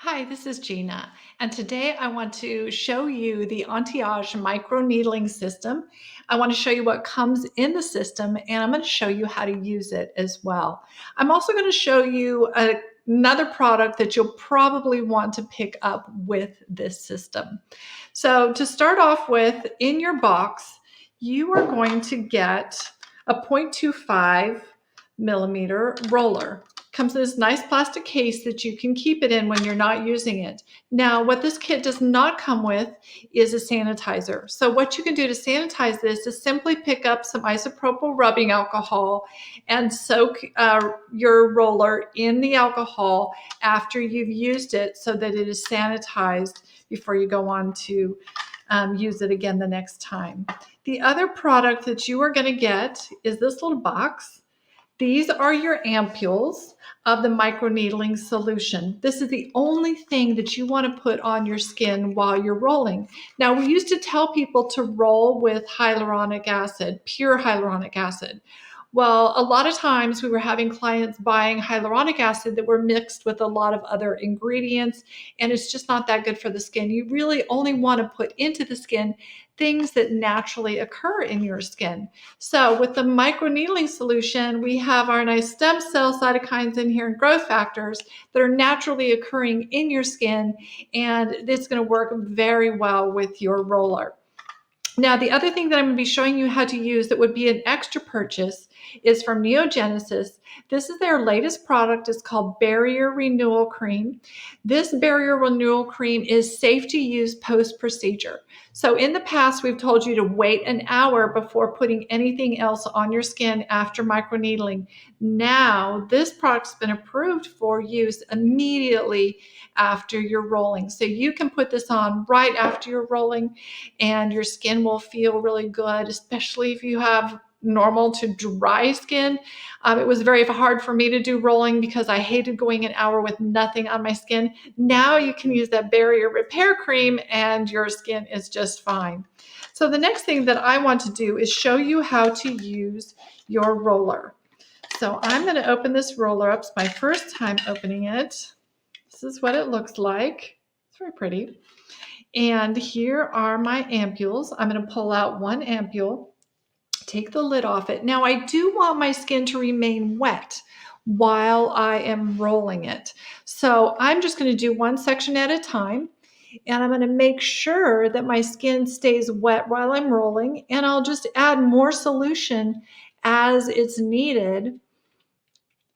Hi, this is Jeana, and today I want to show you the AnteAge MicroNeedling System. I want to show you what comes in the system, and I'm going to show you how to use it as well. I'm also going to show you another product that you'll probably want to pick up with this system. So to start off with, in your box, you are going to get a 0.25 millimeter roller. Comes in this nice plastic case that you can keep it in when you're not using it. Now, what this kit does not come with is a sanitizer. So what you can do to sanitize this is simply pick up some isopropyl rubbing alcohol and soak your roller in the alcohol after you've used it so that it is sanitized before you go on to use it again the next time. The other product that you are going to get is this little box. These are your ampules of the microneedling solution. This is the only thing that you want to put on your skin while you're rolling. Now, we used to tell people to roll with hyaluronic acid, pure hyaluronic acid. Well, a lot of times we were having clients buying hyaluronic acid that were mixed with a lot of other ingredients, and it's just not that good for the skin. You really only want to put into the skin things that naturally occur in your skin. So with the microneedling solution, we have our nice stem cell cytokines in here and growth factors that are naturally occurring in your skin, and it's going to work very well with your roller. Now, the other thing that I'm going to be showing you how to use that would be an extra purchase is from NeoGenesis. This is their latest product. It's called Barrier Renewal Cream. This Barrier Renewal Cream is safe to use post-procedure. So in the past, we've told you to wait an hour before putting anything else on your skin after microneedling. Now, this product's been approved for use immediately after you're rolling. So you can put this on right after you're rolling, and your skin will feel really good, especially if you have normal to dry skin. It was very hard for me to do rolling because I hated going an hour with nothing on my skin. Now you can use that barrier repair cream and your skin is just fine. So the next thing that I want to do is show you how to use your roller. So I'm going to open this roller up. It's my first time opening it. This is what it looks like. It's very pretty. And here are my ampules. I'm going to pull out one ampule, take the lid off it. Now, I do want my skin to remain wet while I am rolling it. So I'm just going to do one section at a time, and I'm going to make sure that my skin stays wet while I'm rolling, and I'll just add more solution as it's needed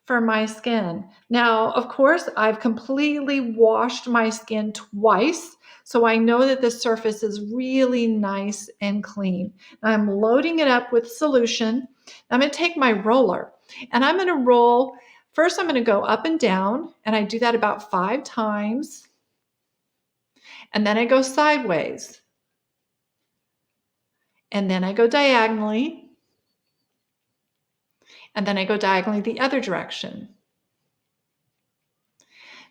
for my skin. Now, of course, I've completely washed my skin twice, so I know that the surface is really nice and clean. I'm loading it up with solution. I'm going to take my roller and I'm going to roll. First, I'm going to go up and down, and I do that about 5 times. And then I go sideways. And then I go diagonally. And then I go diagonally the other direction.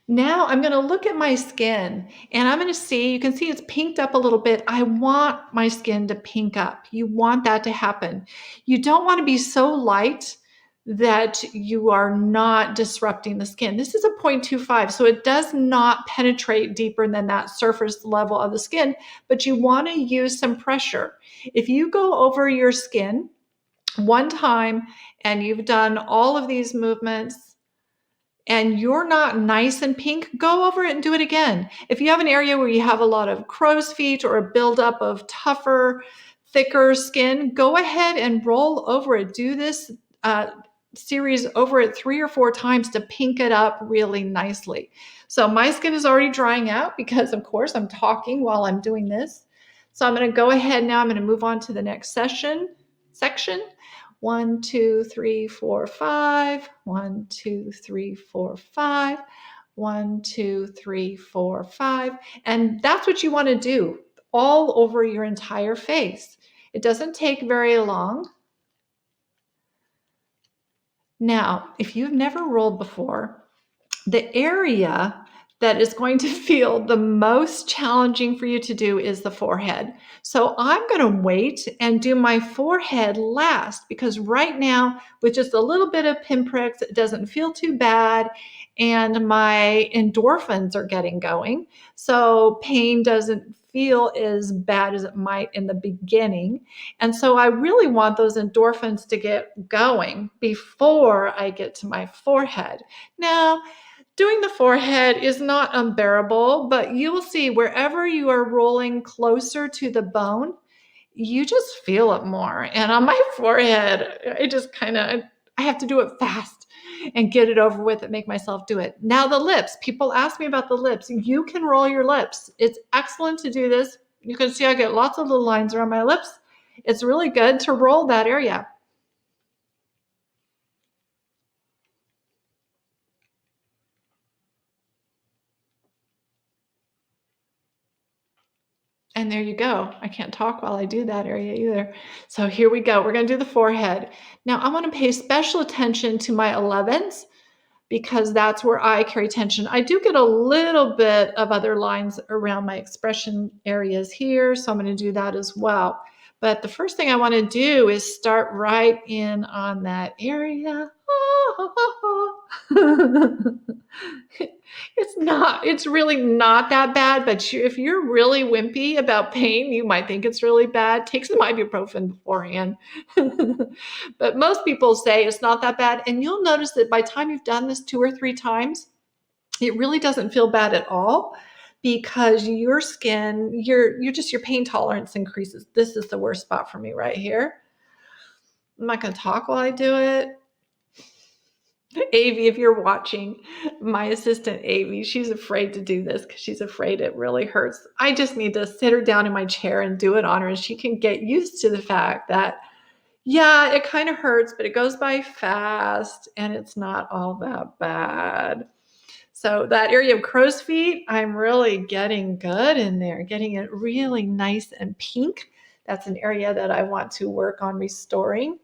Now I'm going to look at my skin and I'm going to see, you can see it's pinked up a little bit. I want my skin to pink up. You want that to happen. You don't want to be so light that you are not disrupting the skin. This is a 0.25, so it does not penetrate deeper than that surface level of the skin, but you want to use some pressure. If you go over your skin one time and you've done all of these movements, and you're not nice and pink, go over it and do it again. If you have an area where you have a lot of crow's feet or a buildup of tougher, thicker skin, go ahead and roll over it. Do this series over it 3 or 4 times to pink it up really nicely. So my skin is already drying out because, of course, I'm talking while I'm doing this. So I'm going to go ahead now. I'm going to move on to the next section. 1, 2, 3, 4, 5. 1, 2, 3, 4, 5. 1, 2, 3, 4, 5. And that's what you want to do all over your entire face. It doesn't take very long. Now, if you've never rolled before, the area that is going to feel the most challenging for you to do is the forehead. So I'm going to wait and do my forehead last, because right now with just a little bit of pinpricks, it doesn't feel too bad and my endorphins are getting going. So pain doesn't feel as bad as it might in the beginning. And so I really want those endorphins to get going before I get to my forehead. Now, doing the forehead is not unbearable, but you will see wherever you are rolling closer to the bone, you just feel it more. And on my forehead, I have to do it fast and get it over with and make myself do it. Now the lips, people ask me about the lips. You can roll your lips. It's excellent to do this. You can see I get lots of little lines around my lips. It's really good to roll that area. And there you go. I can't talk while I do that area either. So here we go. We're going to do the forehead. Now I want to pay special attention to my 11s because that's where I carry tension. I do get a little bit of other lines around my expression areas here, so I'm going to do that as well. But the first thing I want to do is start right in on that area. It's really not that bad, but if you're really wimpy about pain, you might think it's really bad. Take some ibuprofen beforehand. But most people say it's not that bad. And you'll notice that by the time you've done this 2 or 3 times, it really doesn't feel bad at all because your skin, your pain tolerance increases. This is the worst spot for me right here. I'm not going to talk while I do it. Avi, if you're watching, my assistant Avi, she's afraid to do this because she's afraid it really hurts. I just need to sit her down in my chair and do it on her, and she can get used to the fact that, yeah, it kind of hurts, but it goes by fast and it's not all that bad. So that area of crow's feet, I'm really getting good in there, getting it really nice and pink. That's an area that I want to work on restoring.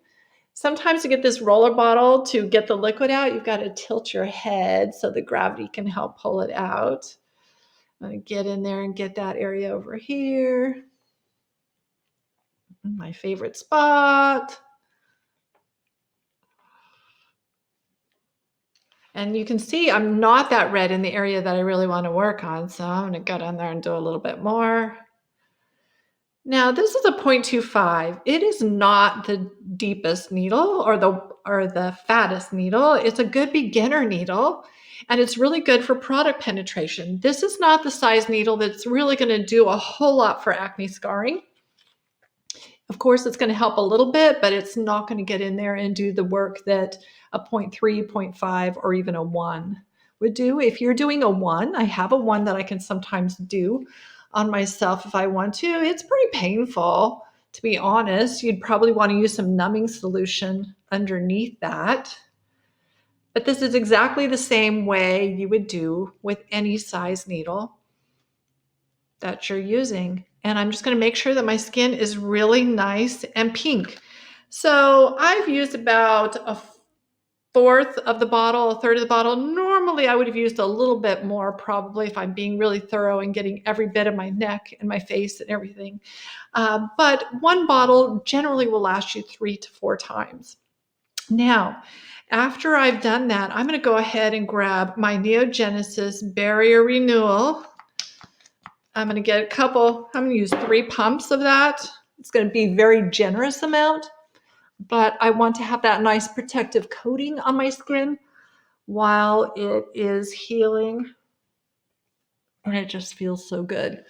Sometimes to get this roller bottle to get the liquid out, you've got to tilt your head so the gravity can help pull it out. I'm going to get in there and get that area over here. My favorite spot. And you can see I'm not that red in the area that I really want to work on, so I'm going to go down there and do a little bit more. Now, this is a 0.25. It is not the deepest needle or the fattest needle. It's a good beginner needle, and it's really good for product penetration. This is not the size needle that's really going to do a whole lot for acne scarring. Of course, it's going to help a little bit, but it's not going to get in there and do the work that a 0.3, 0.5, or even a 1 would do. If you're doing a 1, I have a 1 that I can sometimes do on myself if I want to. It's pretty painful, to be honest. You'd probably want to use some numbing solution underneath that. But this is exactly the same way you would do with any size needle that you're using. And I'm just going to make sure that my skin is really nice and pink. So I've used about a fourth of the bottle, a third of the bottle. Normally I would have used a little bit more, probably, if I'm being really thorough and getting every bit of my neck and my face and everything. But 1 bottle generally will last you 3 to 4 times. Now, after I've done that, I'm going to go ahead and grab my NeoGenesis Barrier Renewal. I'm going to get a couple, I'm going to use 3 pumps of that. It's going to be a very generous amount, but I want to have that nice protective coating on my skin while it is healing. And it just feels so good.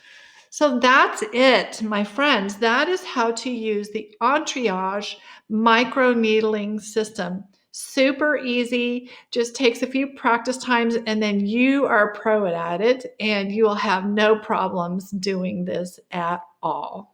So that's it, my friends. That is how to use the AnteAge MicroNeedling System. Super easy, just takes a few practice times, and then you are a pro at it, and you will have no problems doing this at all.